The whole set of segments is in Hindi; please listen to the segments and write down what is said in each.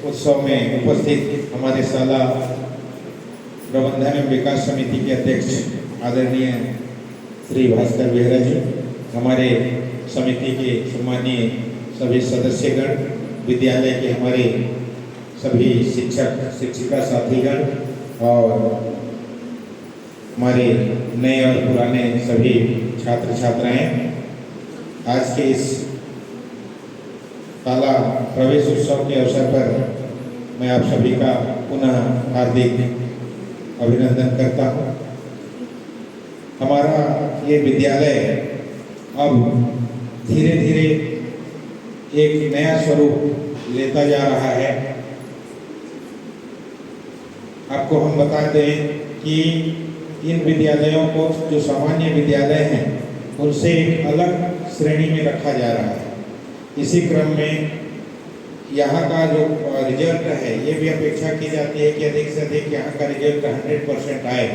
उत्सव में उपस्थित हमारे शाला प्रबंधन एवं विकास समिति के अध्यक्ष आदरणीय श्री भास्कर बेहरा जी, हमारे समिति के सम्मानीय सभी सदस्यगण, विद्यालय के हमारे सभी शिक्षक शिक्षिका साथीगण और हमारे नए और पुराने सभी छात्र छात्राएं, आज के इस शाला प्रवेश उत्सव के अवसर पर मैं आप सभी का पुनः हार्दिक अभिनंदन करता हूं। हमारा ये विद्यालय अब धीरे धीरे एक नया स्वरूप लेता जा रहा है। आपको हम बता दें कि इन विद्यालयों को जो सामान्य विद्यालय हैं उनसे एक अलग श्रेणी में रखा जा रहा है। इसी क्रम में यहाँ का जो रिजल्ट है ये भी अपेक्षा की जाती है कि अधिक से अधिक यहाँ का रिजल्ट 100% आए।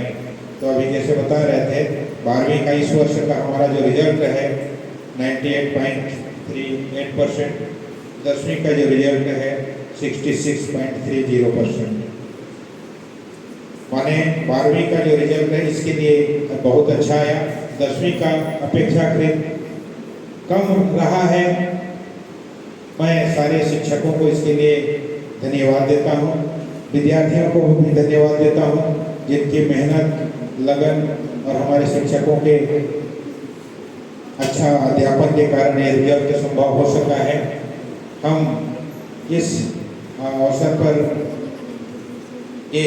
तो अभी जैसे बता रहे थे 12वीं का इस वर्ष का हमारा जो रिजल्ट है 98.38%, 10वीं का जो रिजल्ट है 66.30%। माने 12वीं का जो रिजल्ट है इसके लिए बहुत अच्छा आया। 10वीं का अपेक्षाकृत कम रहा है। मैं सारे शिक्षकों को इसके लिए धन्यवाद देता हूँ, विद्यार्थियों को भी धन्यवाद देता हूँ जिनकी मेहनत, लगन और हमारे शिक्षकों के अच्छा अध्यापन के कारण ये रिजल्ट संभव हो सका है। हम इस अवसर पर ये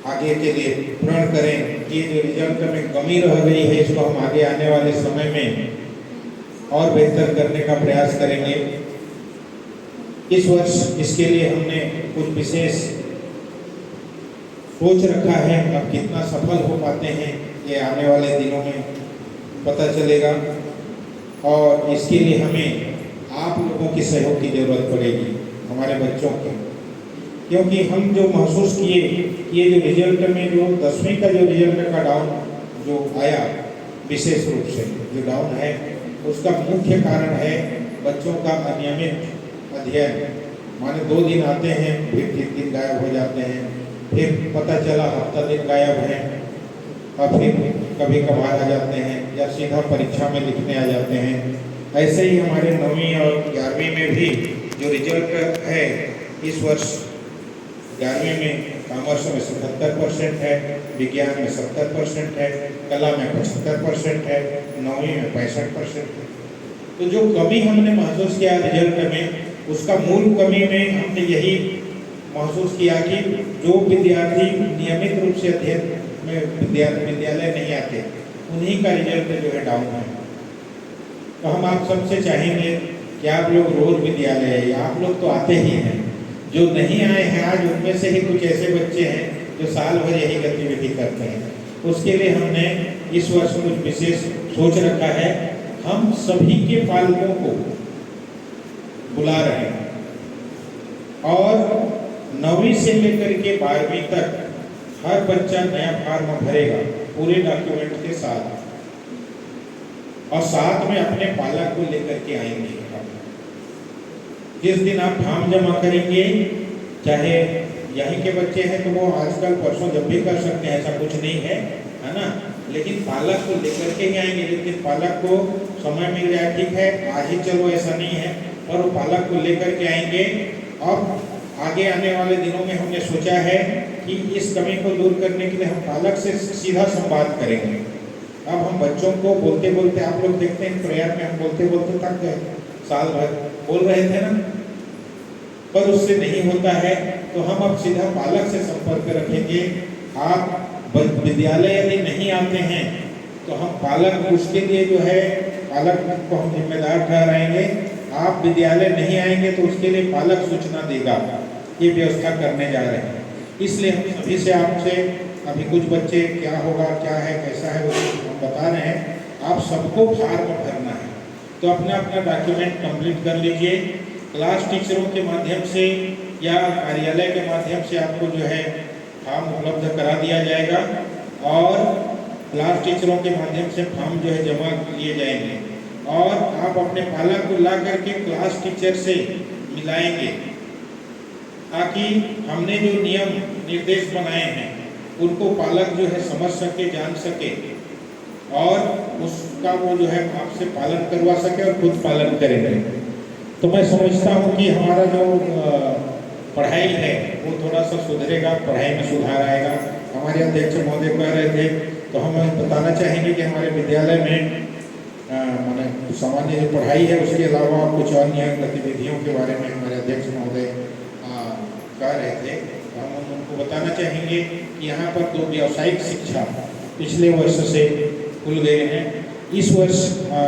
आगे के लिए प्रण करें कि जो रिजल्ट में कमी रह गई है इसको हम आगे आने वाले समय में और बेहतर करने का प्रयास करेंगे। इस वर्ष इसके लिए हमने कुछ विशेष सोच रखा है। अब कितना सफल हो पाते हैं ये आने वाले दिनों में पता चलेगा और इसके लिए हमें आप लोगों की सहयोग की जरूरत पड़ेगी, हमारे बच्चों की, क्योंकि हम जो महसूस किए ये जो रिजल्ट में जो 10वीं का जो रिजल्ट का डाउन जो आया, विशेष रूप से जो डाउन है उसका मुख्य कारण है बच्चों का अनियमित अध्ययन। माने 2 दिन आते हैं फिर 3 दिन गायब हो जाते हैं, फिर पता चला हफ्ता दिन गायब है और फिर कभी कभार आ जाते हैं या सीधा परीक्षा में लिखने आ जाते हैं। ऐसे ही हमारे 9वीं और 11वीं में भी जो रिजल्ट है इस वर्ष 11वीं में कॉमर्स में 77% है, विज्ञान में 70% है, कला में 75% है, 9वीं में 65% है। तो जो कमी हमने महसूस किया रिजल्ट में, उसका मूल कमी में हमने यही महसूस किया कि जो विद्यार्थी नियमित रूप से अध्ययन में विद्यालय नहीं आते उन्हीं का रिजल्ट जो है डाउन है। तो हम आप सबसे चाहेंगे कि आप लोग रोज विद्यालय, आप लोग तो आते ही हैं, जो नहीं आए हैं आज उनमें से ही कुछ ऐसे बच्चे हैं जो साल भर यही गतिविधि करते हैं। उसके लिए हमने इस वर्ष कुछ विशेष सोच रखा है। हम सभी के पालकों को बुला रहे हैं और 9वीं से लेकर के 12वीं तक हर बच्चा नया फॉर्म भरेगा पूरे डॉक्यूमेंट के साथ और साथ में अपने पालक को लेकर के आएंगे। जिस दिन आप फॉर्म जमा करेंगे, चाहे यहीं के बच्चे हैं तो वो आजकल परसों जब भी कर सकते हैं, ऐसा कुछ नहीं है, है ना, लेकिन पालक को लेकर के ही आएंगे। लेकिन पालक को समय मिल जाए ठीक है, आज ही चलो ऐसा नहीं है, और वो पालक को लेकर के आएंगे। अब आगे आने वाले दिनों में हमने सोचा है कि इस कमी को दूर करने के लिए हम पालक से सीधा संवाद करेंगे। अब हम बच्चों को बोलते बोलते, आप लोग देखते हैं प्रेयर में हम बोलते बोलते थक गए, साल भर बोल रहे थे ना, पर उससे नहीं होता है। तो हम अब सीधा पालक से संपर्क रखेंगे। आप विद्यालय यदि नहीं आते हैं तो हम पालक, उसके लिए जो है पालक को हम जिम्मेदार ठहराएंगे। आप विद्यालय नहीं आएंगे तो उसके लिए पालक सूचना देगा, ये व्यवस्था करने जा रहे हैं। इसलिए हम सभी से आपसे अभी कुछ बच्चे क्या होगा, क्या है, कैसा है, वो हम बता रहे हैं। आप सबको फॉर्म भरना है तो अपना अपना डॉक्यूमेंट कंप्लीट कर लीजिए। क्लास टीचरों के माध्यम से या कार्यालय के माध्यम से आपको जो है फॉर्म उपलब्ध करा दिया जाएगा और क्लास टीचरों के माध्यम से फॉर्म जो है जमा किए जाएंगे और आप अपने पालक को ला करके क्लास टीचर से मिलाएंगे ताकि हमने जो नियम निर्देश बनाए हैं उनको पालक जो है समझ सके, जान सके और उसका वो जो है आपसे पालन करवा सके और खुद पालन करेंगे। तो मैं समझता हूँ कि हमारा जो पढ़ाई है वो थोड़ा सा सुधरेगा, पढ़ाई में सुधार आएगा। हमारे अध्यक्ष महोदय कह रहे थे तो हम बताना चाहेंगे कि हमारे विद्यालय में माने सामान्य जो पढ़ाई है उसके अलावा कुछ अन्य गतिविधियों के बारे में हमारे अध्यक्ष महोदय कह रहे थे। तो हम उनको बताना चाहेंगे कि यहाँ पर 2 व्यावसायिक शिक्षा पिछले वर्ष से खुल गए हैं। इस वर्ष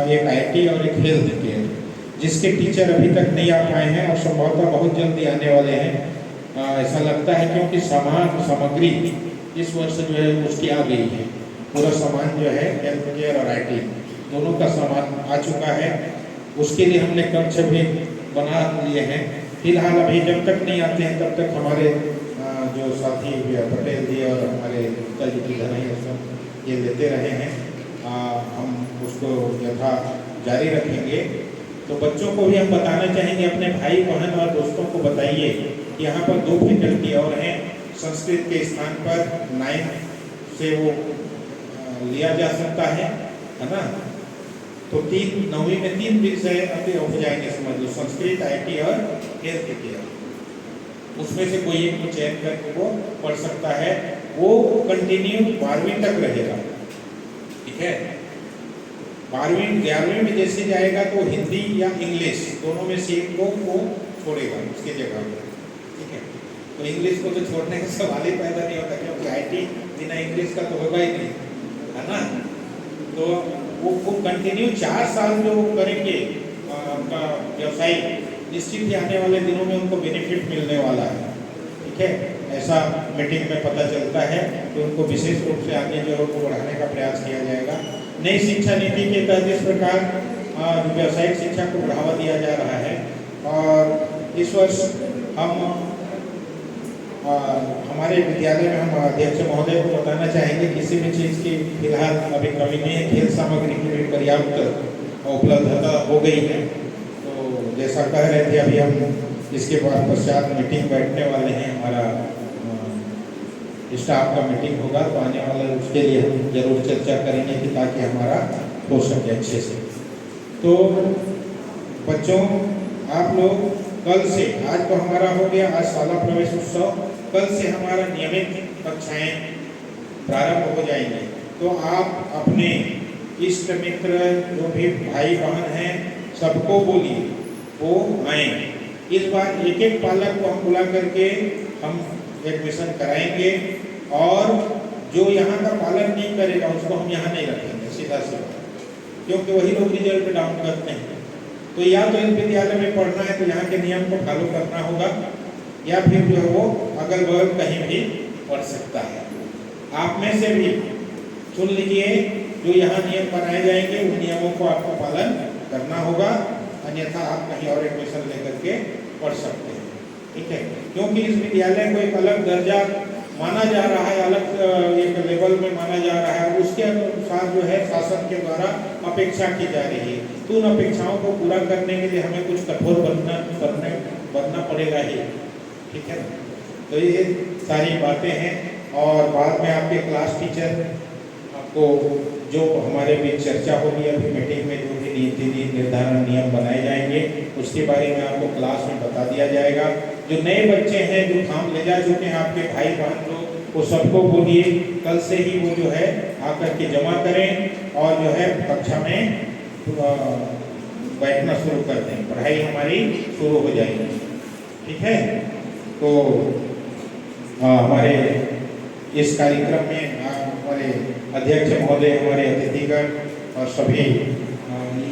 एक IT और एक हेल्थ केयर, जिसके टीचर अभी तक नहीं आ पाए हैं और संभवतः बहुत जल्दी आने वाले हैं ऐसा लगता है, क्योंकि सामग्री इस वर्ष जो है उसकी आ गई है। पूरा सामान जो है हेल्थ केयर और IT दोनों का सामान आ चुका है। उसके लिए हमने कक्ष भी बना लिए हैं। फिलहाल अभी जब तक नहीं आते हैं तब तक हमारे जो साथी पटेल जी और हमारे गुप्ता जी की सब ये लेते रहे हैं। हम उसको यथा जारी रखेंगे। तो बच्चों को भी हम बताना चाहेंगे, अपने भाई बहन और दोस्तों को बताइए कि यहाँ पर 2 फैकल्टी और हैं। संस्कृत के स्थान पर 9 से वो लिया जा सकता है ना। तो 9वीं में 3 विषय अभी हो जाएंगे, समझ लो, संस्कृत, IT और हेल्थ केयर। उसमें से कोई एक को चयन करके वो पढ़ सकता है। वो कंटिन्यू 12वीं तक रहेगा, ठीक है। 12वीं 11वीं में जैसे जाएगा तो हिंदी या इंग्लिश दोनों में से एक को वो छोड़ेगा उसके जगह पर, ठीक है। तो इंग्लिश को तो छोड़ने का सवाल ही पैदा नहीं होता, क्योंकि IT बिना इंग्लिश का तो होगा ही नहीं, है ना। तो वो कंटिन्यू 4 साल जो करेंगे उनका व्यवसाय, निश्चित ही आने वाले दिनों में उनको बेनिफिट मिलने वाला है, ठीक है। ऐसा मीटिंग में पता चलता है कि उनको विशेष रूप से आगे जो है उनको बढ़ाने का प्रयास किया जाएगा। नई शिक्षा नीति के तहत इस प्रकार व्यावसायिक शिक्षा को बढ़ावा दिया जा रहा है। और इस वर्ष हम हमारे विद्यालय में हम अध्यक्ष महोदय को बताना चाहेंगे, किसी भी चीज़ की फिलहाल अभी कमी नहीं है। खेल सामग्री की भी पर्याप्त उपलब्धता हो गई है। तो जैसा कह रहे थे, अभी हम इसके बाद पश्चात मीटिंग बैठने वाले हैं, हमारा स्टाफ का मीटिंग होगा। तो आने वाला उसके लिए हम जरूर चर्चा करेंगे कि ताकि हमारा हो सके अच्छे से। तो बच्चों, आप लोग कल से, आज तो हमारा हो गया, आज शाला प्रवेश उत्सव, कल से हमारा नियमित कक्षाएं प्रारंभ हो जाएंगी। तो आप अपने इष्ट मित्र जो भी भाई बहन हैं सबको बोलिए वो आए। इस बार एक पालक को हम बुला करके हम एडमिशन कराएंगे, और जो यहाँ का पालन नहीं करेगा उसको हम यहाँ नहीं रखेंगे, सीधा सीधा, क्योंकि वही लोग रिजल्ट डाउन करते हैं। तो या तो इस विद्यालय में पढ़ना है तो यहाँ के नियम को फॉलो करना होगा, या फिर जो है वो अगल बगल कहीं भी पढ़ सकता है। आप में से भी चुन लीजिए, जो यहाँ नियम बनाए जाएंगे उन नियमों को आपको पालन करना होगा, अन्यथा आप कहीं और एडमिशन लेकर के पढ़ सकते हैं, ठीक है। क्योंकि इस विद्यालय को एक अलग दर्जा माना जा रहा है, अलग एक लेवल में माना जा रहा है, उसके अनुसार जो है शासन के द्वारा अपेक्षा की जा रही है। तो उन अपेक्षाओं को पूरा करने के लिए हमें कुछ कठोर बनना पड़ेगा ही, ठीक है। तो ये सारी बातें हैं। और बाद में आपके क्लास टीचर आपको जो हमारे बीच चर्चा होगी अभी मीटिंग में, जो भी नीति निर्धारण नियम बनाए जाएंगे उसके बारे में आपको क्लास में बता दिया जाएगा। जो नए बच्चे हैं जो फॉर्म ले जा चुके हैं, आपके भाई बहन लोग, वो सबको बोलिए कल से ही वो जो है आकर के जमा करें और जो है कक्षा में बैठना शुरू कर दें, पढ़ाई हमारी शुरू हो जाएगी, ठीक है। तो हमारे इस कार्यक्रम में हमारे अध्यक्ष महोदय, हमारे अतिथिगण और सभी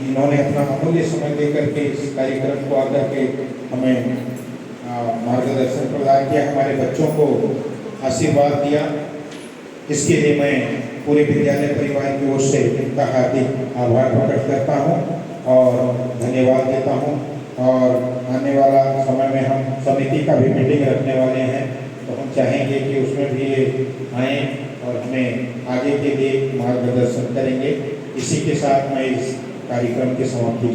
इन्होंने अपना अमूल्य समय देकर के इस कार्यक्रम को आकर के हमें मार्गदर्शन प्रदान किया, हमारे बच्चों को आशीर्वाद दिया। इसके लिए मैं पूरे विद्यालय परिवार की ओर से इनका हार्दिक आभार प्रकट करता हूँ और धन्यवाद देता हूँ। और आने वाला समय में हम समिति का भी मीटिंग रखने वाले हैं, तो हम चाहेंगे कि उसमें भी आएँ और हमें आगे के लिए मार्गदर्शन करेंगे। इसी के साथ मैं इस कार्यक्रम की समाप्ति